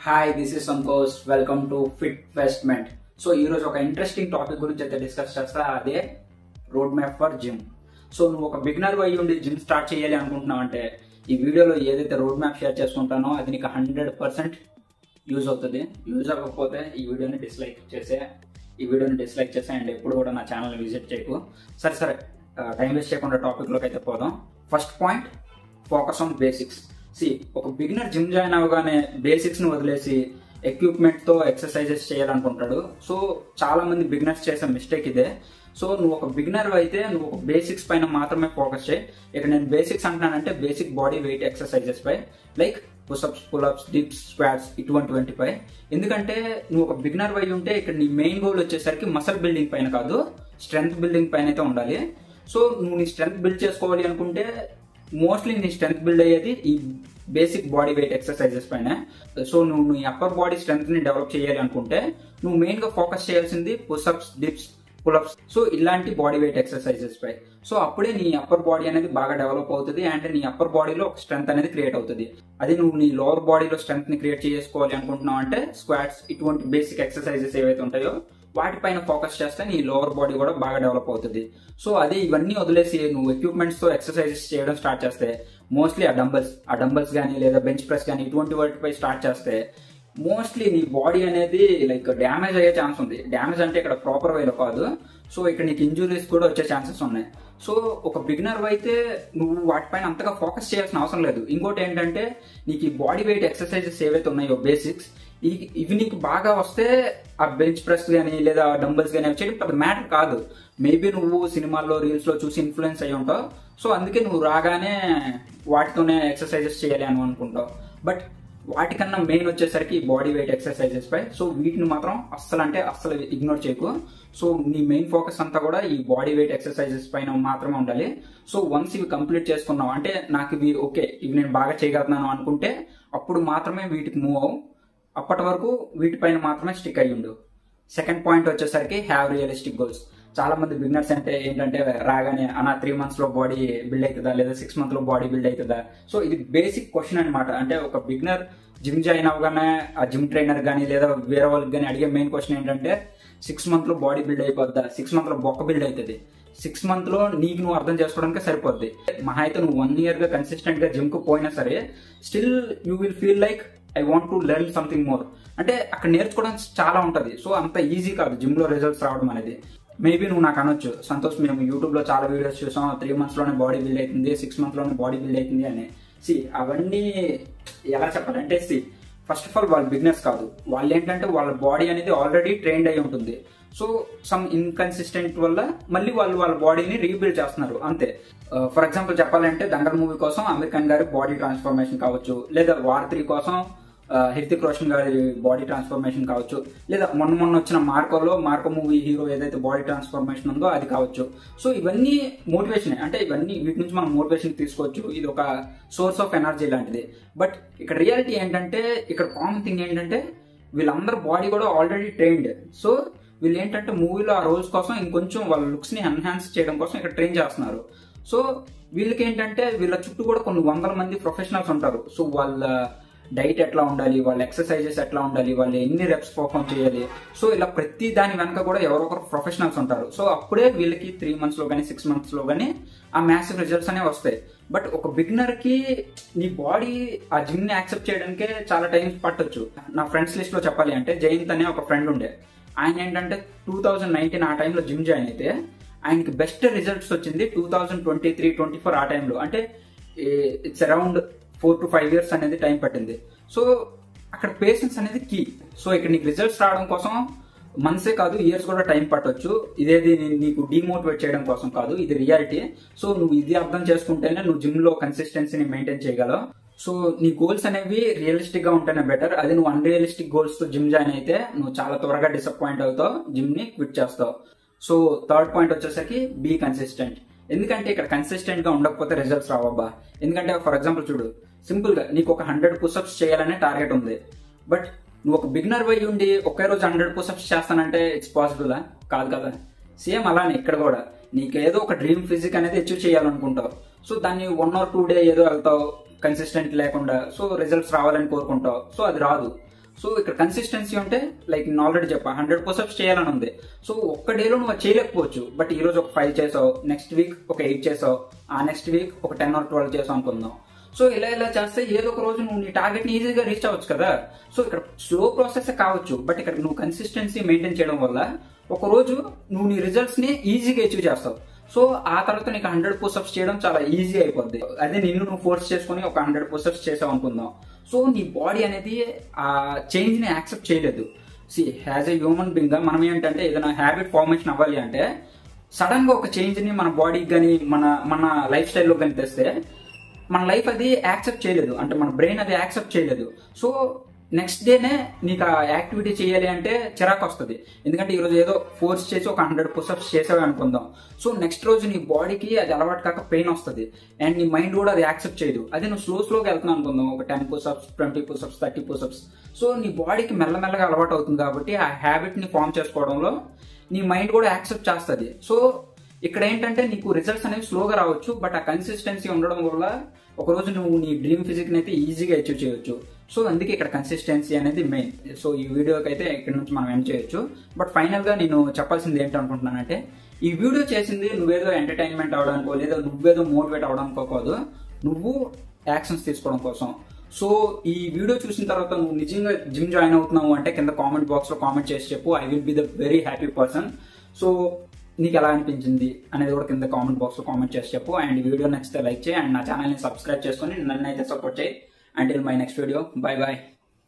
Hi this is Santosh welcome to fit investment. So ఈరోజు ఒక interesting topic గురించి అయితే డిస్కస్ చేస్తా, అదే road map for gym. So నువ్వు ఒక బిగినర్ అయ్యి ఉండి జిమ్ స్టార్ట్ చేయాలి అనుకుంటున్నావు అంటే ఈ వీడియోలో ఏదైతే రోడ్ మ్యాప్ షేర్ చేసుకుంటానో అది నీకు 100% యూజ్ అవుతుంది. యూజ్ అవ్వకపోతే ఈ వీడియోని డిస్లైక్ చేసే అండ్ ఎప్పుడు కూడా నా ఛానల్ని విజిట్ చేయకు. సరే టైం వేస్ట్ చేయకుండా టాపిక్లోకి అయితే పోదాం. First point, focus on basics. ఒక బిగినర్ జిమ్ జాయిన్ అవగానే బేసిక్స్ ని వదిలేసి ఎక్విప్మెంట్ తో ఎక్సర్సైజెస్ చేయాలనుకుంటాడు. సో చాలా మంది బిగినర్స్ చేసే మిస్టేక్ ఇదే. సో నువ్వు ఒక బిగినర్ అయితే నువ్వు ఒక బేసిక్స్ పైన మాత్రమే ఫోకస్ చేయి. ఇక్కడ నేను బేసిక్స్ అంటున్నానంటే బేసిక్ బాడీ వెయిట్ ఎక్సర్సైజెస్ పై, like pushups, pullups, dips, squats ఇటువంటిపై. ఎందుకంటే నువ్వు ఒక బిగినర్ అయి ఉంటే ఇక్కడ నీ మెయిన్ గోల్ వచ్చేసరికి మసల్ బిల్డింగ్ పైన కాదు, స్ట్రెంగ్త్ బిల్డింగ్ పైన అయితే ఉండాలి. సో నువ్వు నీ స్ట్రెంగ్త్ బిల్డ్ చేసుకోవాలి అనుకుంటే మోస్ట్లీ నీ స్ట్రెంగ్త్ బిల్డ్ అయ్యేది ఈ బేసిక్ బాడీ వెయిట్ ఎక్సర్సైజెస్ పైన. సో నువ్వు నీ అప్పర్ బాడీ స్ట్రెంగ్త్ ని డెవలప్ చేయాలి అనుకుంటే నువ్వు మెయిన్ గా ఫోకస్ చేయాల్సింది పుషప్స్, డిప్స్, పుల్అప్స్, సో ఇలాంటి బాడీ వెయిట్ ఎక్సర్సైజెస్ పై. సో అప్పుడే నీ అప్పర్ బాడీ అనేది బాగా డెవలప్ అవుతుంది అండ్ నీ అప్పర్ బాడీలో ఒక స్ట్రెంగ్త్ అనేది క్రియేట్ అవుతుంది. అది నువ్వు నీ లోవర్ బాడీలో స్ట్రెంగ్త్ ని క్రియేట్ చేసుకోవాలి అనుకుంటున్నావు అంటే స్క్వాట్స్, ఇటువంటి బేసిక్ ఎక్సర్సైజెస్ ఏవైతే ఉంటాయో వాటిపైన ఫోకస్ చేస్తే నీ లోవర్ బాడీ కూడా బాగా డెవలప్ అవుతుంది. సో అదే ఇవన్నీ వదిలేసి నువ్వు ఎక్విప్మెంట్స్ తో ఎక్సర్సైజెస్ చేయడం స్టార్ట్ చేస్తే మోస్ట్లీ ఆ డంబల్స్ కానీ లేదా బెంచ్ ప్రెస్ కానీ ఇటువంటి వాటిపై స్టార్ట్ చేస్తే మోస్ట్లీ నీ బాడీ అనేది లైక్ డ్యామేజ్ అయ్యే ఛాన్స్ ఉంది. డ్యామేజ్ అంటే ఇక్కడ ప్రాపర్ వేలో కాదు. సో ఇక్కడ నీకు ఇంజురీస్ కూడా వచ్చే ఛాన్సెస్ ఉన్నాయి. సో ఒక బిగినర్ అయితే నువ్వు వాటిపైన అంతగా ఫోకస్ చేయాల్సిన అవసరం లేదు. ఇంకోటి ఏంటంటే నీకు ఈ బాడీ వెయిట్ ఎక్సర్సైజెస్ ఏవైతే ఉన్నాయో బేసిక్స్, ఇవి నీకు బాగా వస్తే ఆ బెంచ్ ప్రెస్ కానీ లేదా డంబల్స్ కానీ వచ్చేది పెద్ద మ్యాటర్ కాదు. మేబీ నువ్వు సినిమాల్లో, రీల్స్ లో చూసి ఇన్ఫ్లుయెన్స్ అయ్యి ఉంటావు. సో అందుకే నువ్వు రాగానే వాటితోనే ఎక్సర్సైజెస్ చేయాలి అని అనుకుంటావు. బట్ వాటికన్నా మెయిన్ వచ్చేసరికి బాడీ వెయిట్ ఎక్సర్సైజెస్ పై. సో వీటిని మాత్రం అస్సలు ఇగ్నోర్ చేయకు. సో నీ మెయిన్ ఫోకస్ అంతా కూడా ఈ బాడీ వెయిట్ ఎక్సర్సైజెస్ పైన మాత్రమే ఉండాలి. సో వన్స్ ఇవి కంప్లీట్ చేసుకున్నావు అంటే నాకు ఇవి ఓకే, ఇవి నేను బాగా చేయగలుగుతున్నాను అనుకుంటే అప్పుడు మాత్రమే వీటికి మూవ్ అవ్వు. అప్పటి వరకు వీటిపైన మాత్రమే స్టిక్ అయ్యి ఉండు. సెకండ్ పాయింట్ వచ్చేసరికి హ్యావ్ రియలిస్టిక్ గోల్స్. చాలా మంది బిగినర్స్ అంటే ఏంటంటే రాగానే 3 months లో బాడీ బిల్డ్ అవుతుందా లేదా 6 months లో బాడీ బిల్డ్ అవుతుందా. సో ఇది బేసిక్ క్వశ్చన్ అనమాట. అంటే ఒక బిగినర్ జిమ్ జాయిన్ అవగానే ఆ జిమ్ ట్రైనర్ కానీ లేదా వేరే వాళ్ళకి కానీ అడిగే మెయిన్ క్వశ్చన్ ఏంటంటే 6 months లో బాడీ బిల్డ్ అయిపోద్దా, 6 months లో బొక్క బిల్డ్ అవుతుంది, 6 months లో నీకు నువ్వు అర్థం చేసుకోవడానికి సరిపోద్ది. మహా అయితే నువ్వు 1 year గా కన్సిస్టెంట్ గా జిమ్ కు పోయినా సరే still you will feel like I want to learn something more. అంటే అక్కడ నేర్చుకోవడానికి చాలా ఉంటుంది. సో అంత ఈజీ కాదు జిమ్ లో రిజల్ట్స్ రావడం అనేది. మేబీ నువ్వు నాకు అనొచ్చు, సంతోష్ మేము యూట్యూబ్ లో చాలా వీడియోస్ చూసాం, 3 months లోనే బాడీ బిల్డ్ అవుతుంది, 6 months లోనే బాడీ బిల్డ్ అవుతుంది అని. అవన్నీ ఎలా చెప్పాలంటే ఫస్ట్ ఆఫ్ ఆల్ వాళ్ళు బిగినర్స్ కాదు. వాళ్ళు ఏంటంటే వాళ్ళ బాడీ అనేది ఆల్రెడీ ట్రైన్డ్ అయి ఉంటుంది. సో సమ్ ఇన్కన్సిస్టెంట్ వల్ల మళ్ళీ వాళ్ళ బాడీని రీబిల్డ్ చేస్తున్నారు అంతే. ఫర్ ఎగ్జాంపుల్ చెప్పాలంటే దంగల్ మూవీ కోసం అమీర్ ఖాన్ గారి బాడీ ట్రాన్స్ఫర్మేషన్ కావచ్చు, లేదా వార్ 3 కోసం హృతిక్ రోషన్ గారి బాడీ ట్రాన్స్ఫర్మేషన్ కావచ్చు, లేదా మొన్న వచ్చిన మార్కో మూవీ హీరో ఏదైతే బాడీ ట్రాన్స్ఫర్మేషన్ ఉందో అది కావచ్చు. సో ఇవన్నీ మోటివేషన్, అంటే వీటి నుంచి మనం మోటివేషన్ తీసుకోవచ్చు. ఇది ఒక సోర్స్ ఆఫ్ ఎనర్జీ లాంటిది. బట్ ఇక్కడ రియాలిటీ ఏంటంటే, ఇక్కడ కామన్ థింగ్ ఏంటంటే వీళ్ళందరూ బాడీ కూడా ఆల్రెడీ ట్రైన్డ్. సో వీళ్ళు ఏంటంటే మూవీలో ఆ రోల్స్ కోసం ఇంకొంచెం వాళ్ళ లుక్స్ ని ఎన్హాన్స్ చేయడం కోసం ఇక్కడ ట్రైన్ చేస్తున్నారు. సో వీళ్ళకి ఏంటంటే వీళ్ళ చుట్టూ కూడా కొన్ని 100 మంది ప్రొఫెషనల్స్ ఉంటారు. సో వాళ్ళ డైట్ ఎట్లా ఉండాలి, వాళ్ళ ఎక్సర్సైజెస్ ఎట్లా ఉండాలి, వాళ్ళు ఎన్ని రెప్స్ పర్ఫామ్ చేయాలి, సో ఇలా ప్రతి దాని వెనక కూడా ఎవరో ఒకరు ప్రొఫెషనల్స్ ఉంటారు. సో అప్పుడే వీళ్ళకి 3 months లో కానీ 6 months లో కానీ ఆ మ్యాసివ్ రిజల్ట్స్ అనేవి వస్తాయి. బట్ ఒక బిగినర్ కి నీ బాడీ ఆ జిమ్ ని యాక్సెప్ట్ చేయడానికి చాలా టైం పట్టొచ్చు. నా ఫ్రెండ్స్ లిస్ట్ లో చెప్పాలి అంటే జయంత్ అనే ఒక ఫ్రెండ్ ఉండే. ఆయన ఏంటంటే 2019 ఆ టైంలో జిమ్ జాయిన్ అయితే ఆయనకి బెస్ట్ రిజల్ట్స్ వచ్చింది 2023-24 ఆ టైంలో. అంటే ఇట్స్ అరౌండ్ 4 to 5 years అనేది టైం పట్టింది. సో అక్కడ పేషెన్స్ అనేది కీ. సో ఇక్కడ నీకు రిజల్ట్స్ రావడం కోసం మంత్సే కాదు, ఇయర్స్ కూడా టైం పట్టొచ్చు. ఇదేది నీకు డిమోటివేట్ చేయడం కోసం కాదు, ఇది రియాలిటీ. సో నువ్వు ఇది అర్థం చేసుకుంటేనే నువ్వు జిమ్ లో కన్సిస్టెన్సీని మెయింటైన్ చేయగలవు. సో నీ గోల్స్ అనేవి రియలిస్టిక్ గా ఉంటేనే బెటర్. అది నువ్వు అన్రియలిస్టిక్ గోల్స్ తో జిమ్ జాయిన్ అయితే నువ్వు చాలా త్వరగా డిసప్పాయింట్ అవుతావు, జిమ్ ని క్విట్ చేస్తావు. సో థర్డ్ పాయింట్ వచ్చేసరికి బీ కన్సిస్టెంట్. ఎందుకంటే ఇక్కడ కన్సిస్టెంట్ గా ఉండకపోతే రిజల్ట్స్ రావబ్బా. ఎందుకంటే ఫర్ ఎగ్జాంపుల్ చూడు, సింపుల్ గా నీకు ఒక 100 పుషప్స్ చేయాలనే టార్గెట్ ఉంది. బట్ నువ్వు ఒక బిగినర్ అయి ఉండి ఒకే రోజు 100 పుషప్స్ చేస్తానంటే ఇట్స్ పాసిబులా? కాదు కదా. సేమ్ అలానే ఇక్కడ కూడా నీకు ఏదో ఒక డ్రీమ్ ఫిజిక్ అనేది అచీవ్ చేయాలనుకుంటావు. సో దాన్ని 1 or 2 days ఏదో వెళ్తావు కన్సిస్టెంట్ లేకుండా. సో రిజల్ట్స్ రావాలని కోరుకుంటావు. సో అది రాదు. సో ఇక్కడ కన్సిస్టెన్సీ ఉంటే లైక్ నేను ఆల్రెడీ చెప్పా 100 పుషప్స్ చేయాలని ఉంది. సో ఒక్క డేలో నువ్వు అది చేయలేకపోవచ్చు. బట్ ఈ రోజు ఒక 5 చేసావు, నెక్స్ట్ వీక్ ఒక 8 చేసావు, ఆ నెక్స్ట్ వీక్ ఒక 10 or 12 చేసావు అనుకుందాం. సో ఇలా చేస్తే ఏదో ఒక రోజు నువ్వు నీ టార్గెట్ ని ఈజీగా రీచ్ అవ్వచ్చు కదా. సో ఇక్కడ స్లో ప్రాసెస్ కావచ్చు, బట్ ఇక్కడ నువ్వు కన్సిస్టెన్సీ మెయింటైన్ చేయడం వల్ల ఒక రోజు నువ్వు నీ రిజల్ట్స్ ని ఈజీగా అచీవ్ చేస్తావు. సో ఆ తర్వాత నీకు 100 పుషప్స్ చేయడం చాలా ఈజీ అయిపోద్ది. అదే నువ్వు ఫోర్స్ చేసుకుని ఒక 100 పుషప్స్ చేసావు అనుకుందాం. సో నీ బాడీ అనేది ఆ చేంజ్ ని యాక్సెప్ట్ చేయలేదు. యాజ్ ఎ హ్యూమన్ బీయింగ్ గా మనం ఏంటంటే ఏదైనా హ్యాబిట్ ఫార్మేషన్ అవ్వాలి అంటే సడన్ గా ఒక చేంజ్ ని మన బాడీకి కానీ మన లైఫ్ స్టైల్లో కానీ తెస్తే మన లైఫ్ అది యాక్సెప్ట్ చేయలేదు, అంటే మన బ్రెయిన్ అది యాక్సెప్ట్ చేయలేదు. సో నెక్స్ట్ డేనే నీకు ఆ యాక్టివిటీ చేయాలి అంటే చిరాకు వస్తుంది. ఎందుకంటే ఈరోజు ఏదో ఫోర్స్ చేసి ఒక 100 పుషప్స్ చేసావు అనుకుందాం. సో నెక్స్ట్ రోజు నీ బాడీకి అది అలవాటు కాక పెయిన్ వస్తుంది అండ్ నీ మైండ్ కూడా అది యాక్సెప్ట్ చేయదు. అదే నువ్వు స్లోగా వెళ్తున్నావు అనుకుందాం, ఒక 10 పుషప్స్, 20 పుషప్స్, 30 పుషప్స్. సో నీ బాడీకి మెల్లమెల్లగా అలవాటు అవుతుంది కాబట్టి ఆ హ్యాబిట్ ని ఫామ్ చేసుకోవడంలో నీ మైండ్ కూడా యాక్సెప్ట్ చేస్తుంది. సో ఇక్కడ ఏంటంటే నీకు రిజల్ట్స్ అనేవి స్లోగా రావచ్చు, బట్ ఆ కన్సిస్టెన్సీ ఉండడం వల్ల ఒక రోజు నువ్వు నీ డ్రీమ్ ఫిజిక్ అయితే ఈజీగా అచీవ్ చేయొచ్చు. సో అందుకే ఇక్కడ కన్సిస్టెన్సీ అనేది మెయిన్. సో ఈ వీడియోకి అయితే ఇక్కడ నుంచి మనం ఎండ్ చేయొచ్చు. బట్ ఫైనల్ గా నేను చెప్పాల్సింది ఏంటనుకుంటున్నానంటే ఈ వీడియో చేసింది నువ్వేదో ఎంటర్టైన్మెంట్ అవడానికో లేదా నువ్వేదో మోటివేట్ అవడానికో కాదు, నువ్వు యాక్షన్స్ తీసుకోవడం కోసం. సో ఈ వీడియో చూసిన తర్వాత నువ్వు నిజంగా జిమ్ జాయిన్ అవుతున్నావు అంటే కింద కామెంట్ బాక్స్ లో కామెంట్ చేసి చెప్పు. I will be the very happy person. So నీకు ఎలా అనిపించింది అనేది కూడా కింద కామెంట్ బాక్స్ లో కామెంట్ చేసి చెప్పు. అండ్ వీడియో నచ్చితే లైక్ చేయి అండ్ నా ఛానల్ ని సబ్స్క్రైబ్ చేసుకుని నన్ను అయితే సపోర్ట్ చేయి. Until my next video, bye bye.